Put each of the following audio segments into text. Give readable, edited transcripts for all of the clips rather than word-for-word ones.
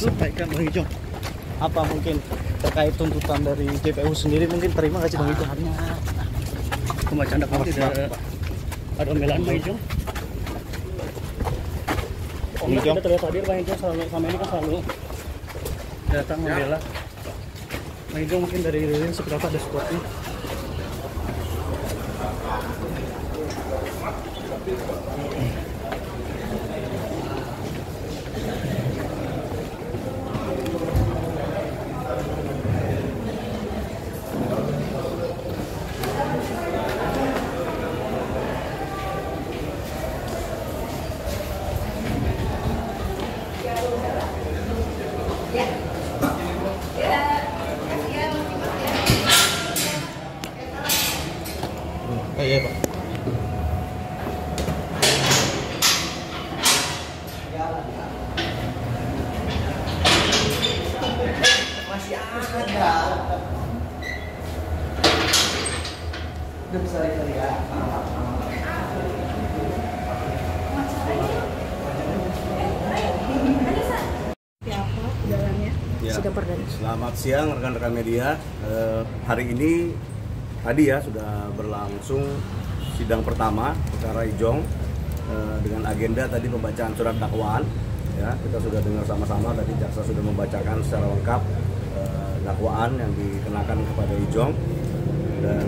disampaikan Bang Ijong? Apa mungkin terkait tuntutan dari JPU sendiri mungkin terima nggak sih Bang Ijong? Karena pembacaan dakwaan tidak ada pembelaan Bang Ijong. Komnas tidak terlihat hadir Bang Ijong, selalu sama ini kan selalu datang membela. Bang Ijong mungkin dari Ririn seberapa ada supportnya? Iya Pak. Masih ada. Udah bisa lihat ya. Ya, selamat siang rekan-rekan media. Hari ini tadi ya sudah berlangsung sidang pertama perkara Ijong dengan agenda tadi pembacaan surat dakwaan. Ya, kita sudah dengar sama-sama tadi jaksa sudah membacakan secara lengkap dakwaan yang dikenakan kepada Ijong. Dan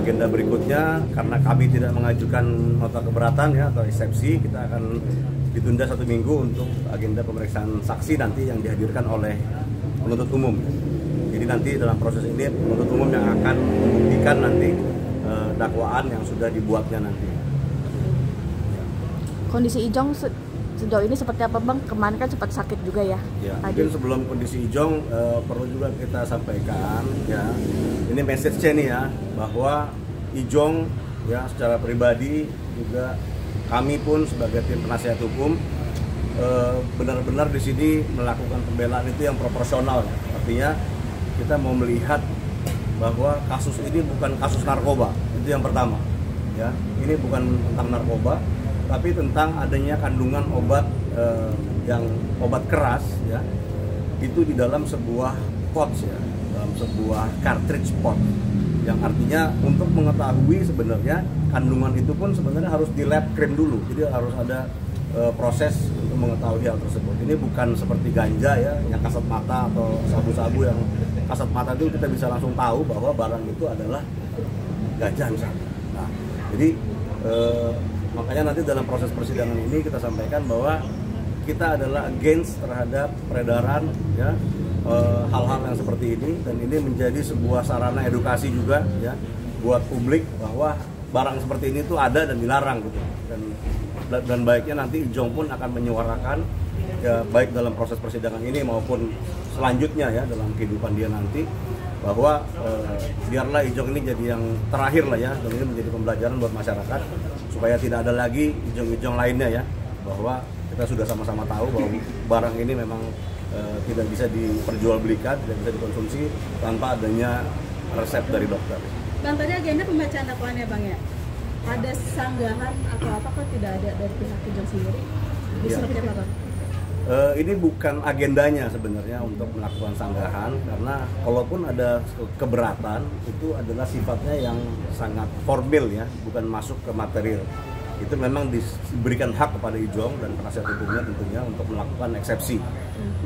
agenda berikutnya karena kami tidak mengajukan nota keberatan ya atau eksepsi, kita akan ditunda 1 minggu untuk agenda pemeriksaan saksi nanti yang dihadirkan oleh penuntut umum. Jadi nanti dalam proses ini penuntut umum yang akan membuktikan nanti dakwaan yang sudah dibuatnya nanti. Kondisi Ijong sejauh ini seperti apa Bang? Kemarin kan sempat sakit juga ya. Ya, mungkin sebelum kondisi Ijong perlu juga kita sampaikan ya. Ini message-nya nih ya, bahwa Ijong ya secara pribadi juga kami pun sebagai tim penasihat hukum benar-benar di sini melakukan pembelaan itu yang proporsional. Artinya kita mau melihat bahwa kasus ini bukan kasus narkoba, itu yang pertama. Ya, ini bukan tentang narkoba, tapi tentang adanya kandungan obat yang obat keras ya. Itu di dalam sebuah pouch ya, dalam sebuah cartridge pouch. Yang artinya untuk mengetahui sebenarnya kandungan itu pun sebenarnya harus di lab cream dulu, jadi harus ada proses untuk mengetahui hal tersebut. Ini bukan seperti ganja ya, yang kasat mata atau sabu-sabu yang kasat mata itu kita bisa langsung tahu bahwa barang itu adalah ganja misalnya. Nah, jadi makanya nanti dalam proses persidangan ini kita sampaikan bahwa kita adalah against terhadap peredaran ya hal-hal yang seperti ini, dan ini menjadi sebuah sarana edukasi juga ya buat publik bahwa barang seperti ini tuh ada dan dilarang gitu. Dan baiknya nanti Ijong pun akan menyuarakan ya baik dalam proses persidangan ini maupun selanjutnya ya dalam kehidupan dia nanti, bahwa biarlah Ijong ini jadi yang terakhir lah ya, dan ini menjadi pembelajaran buat masyarakat supaya tidak ada lagi Ijong-Ijong lainnya ya, bahwa kita sudah sama-sama tahu bahwa barang ini memang tidak bisa diperjualbelikan, tidak bisa dikonsumsi tanpa adanya resep dari dokter. Bang, tadi agenda pembacaan dakwaannya Bang ya, ada sanggahan atau apa kok tidak ada dari pihak Ijong sendiri? Bisa seperti apa Bang? Ini bukan agendanya sebenarnya untuk melakukan sanggahan, karena kalaupun ada keberatan itu adalah sifatnya yang sangat formal ya, bukan masuk ke material. Itu memang diberikan hak kepada Ijong dan penasihat hukumnya tentunya untuk melakukan eksepsi.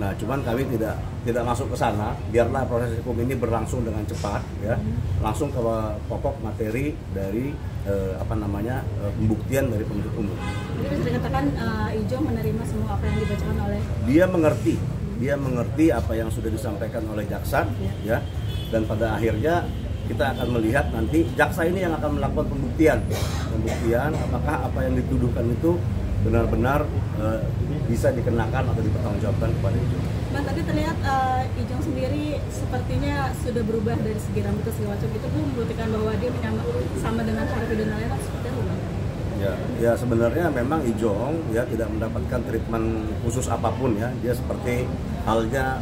Nah, cuman kami tidak masuk ke sana. Biarlah proses hukum ini berlangsung dengan cepat ya, langsung ke pokok materi dari pembuktian dari penuntut umum. Jadi bisa dikatakan Ijong menerima semua apa yang dibacakan oleh. Dia mengerti apa yang sudah disampaikan oleh jaksa ya, dan pada akhirnya kita akan melihat nanti jaksa ini yang akan melakukan pembuktian apakah apa yang dituduhkan itu benar-benar bisa dikenakan atau dipertanggungjawabkan kepada Ijong. Bang, tadi terlihat Ijong sendiri sepertinya sudah berubah dari segi rambut segala macam, itu belum membuktikan bahwa dia sama dengan narapidana lain seperti apa Bang? Ya sebenarnya memang Ijong ya tidak mendapatkan treatment khusus apapun ya, dia seperti halnya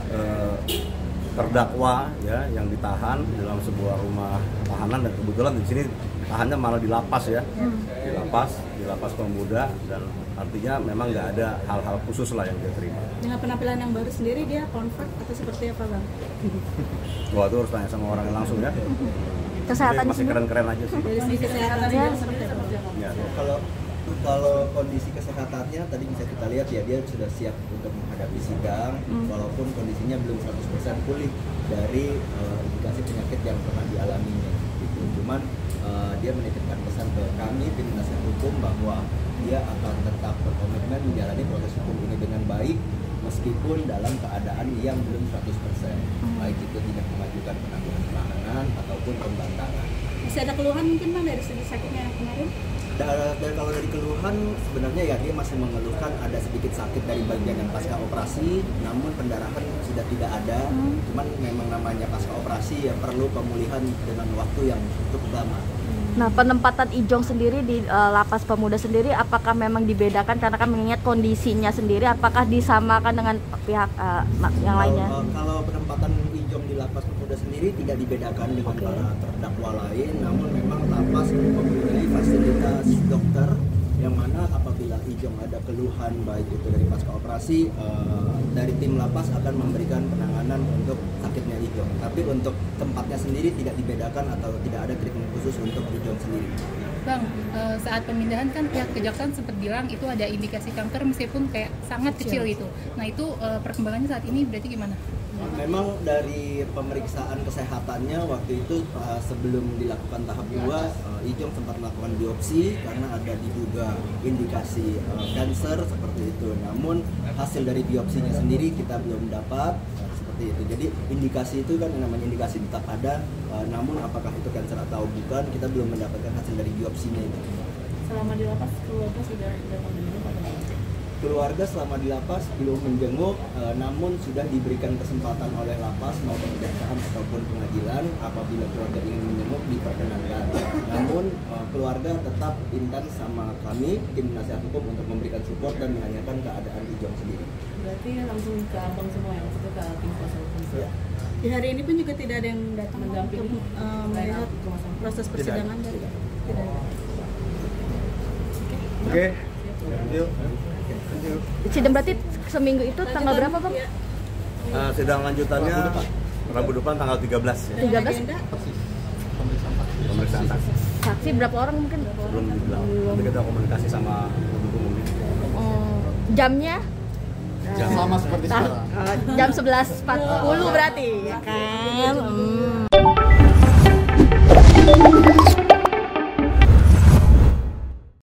terdakwa ya yang ditahan dalam sebuah rumah tahanan, dan kebetulan di sini tahannya malah di lapas ya, di lapas. di lapas pemuda, dan artinya memang nggak ada hal-hal khusus lah yang dia terima. Dengan penampilan yang baru sendiri dia convert atau seperti apa bang? Wah, itu harus tanya sama orangnya langsung ya. Kesehatan Tapi masih keren-keren aja sih. Dari segi kesehatannya seperti apa? Ya. Kalau kondisi kesehatannya tadi bisa kita lihat ya, dia sudah siap untuk menghadapi sidang walaupun kondisinya belum 100% pulih dari indikasi penyakit yang pernah dialaminya gitu. Cuman dia menitipkan pesan ke kami tim penasihat hukum bahwa dia akan tetap berkomitmen menjalani proses hukum ini dengan baik meskipun dalam keadaan yang belum 100%, baik itu tidak mengajukan penangguhan penahanan ataupun pembantaran. Masih ada keluhan mungkin bang dari segi sakitnya yang kemarin? Dan kalau dari keluhan sebenarnya ya dia masih mengeluhkan ada sedikit sakit dari bagian yang pasca operasi, namun pendarahan sudah tidak ada. Cuman memang namanya pasca operasi ya perlu pemulihan dengan waktu yang cukup lama. Nah, penempatan Ijong sendiri di lapas pemuda sendiri apakah memang dibedakan karena kan mengingat kondisinya sendiri, apakah disamakan dengan pihak yang lainnya? Kalau penempatan Ijong di lapas pemuda sendiri tidak dibedakan dengan para terdakwa lain, namun memang lapas mempunyai fasilitas dokter yang mana apabila Ijong ada keluhan baik itu dari pasca operasi, dari tim lapas akan memberikan penanganan untuk sakitnya Ijong. Tapi untuk tempatnya sendiri tidak dibedakan atau tidak ada treatment khusus untuk Ijong sendiri. Bang, saat pemindahan kan pihak kejaksaan sempat bilang itu ada indikasi kanker meskipun kayak sangat kecil gitu. Nah itu perkembangannya saat ini berarti gimana? Memang dari pemeriksaan kesehatannya waktu itu sebelum dilakukan tahap 2, Ijong sempat melakukan biopsi karena ada diduga indikasi kanker seperti itu. Namun hasil dari biopsinya sendiri kita belum dapat seperti itu. Jadi indikasi itu kan namanya indikasi tetap ada, namun apakah itu kanker atau bukan kita belum mendapatkan hasil dari biopsinya itu. Selama di lapas keluarga sudah menjenguk atau Keluarga selama di lapas belum menjenguk, namun sudah diberikan kesempatan oleh lapas maupun kejaksaan ataupun pengadilan apabila keluarga ingin menjenguk diperkenankan. Namun keluarga tetap intens sama kami tim penasihat hukum untuk memberikan support dan menanyakan keadaan Ijong sendiri. Berarti langsung ke abang semua ya, maksudnya ke tim kuasa hukum. Ya. di hari ini pun juga tidak ada yang datang untuk melihat proses persidangan dari tidak ada. Oke. Yuk. Sidang berarti seminggu itu tanggal berapa bang? Sidang lanjutannya Rabu depan tanggal 13 ya. 13? Pemeriksaan saksi. Saksi berapa orang mungkin? Belum dibilang. Nanti kita komunikasi sama pendukung umum. Jamnya? Sama seperti sekarang. Jam 11.40 berarti ya kan?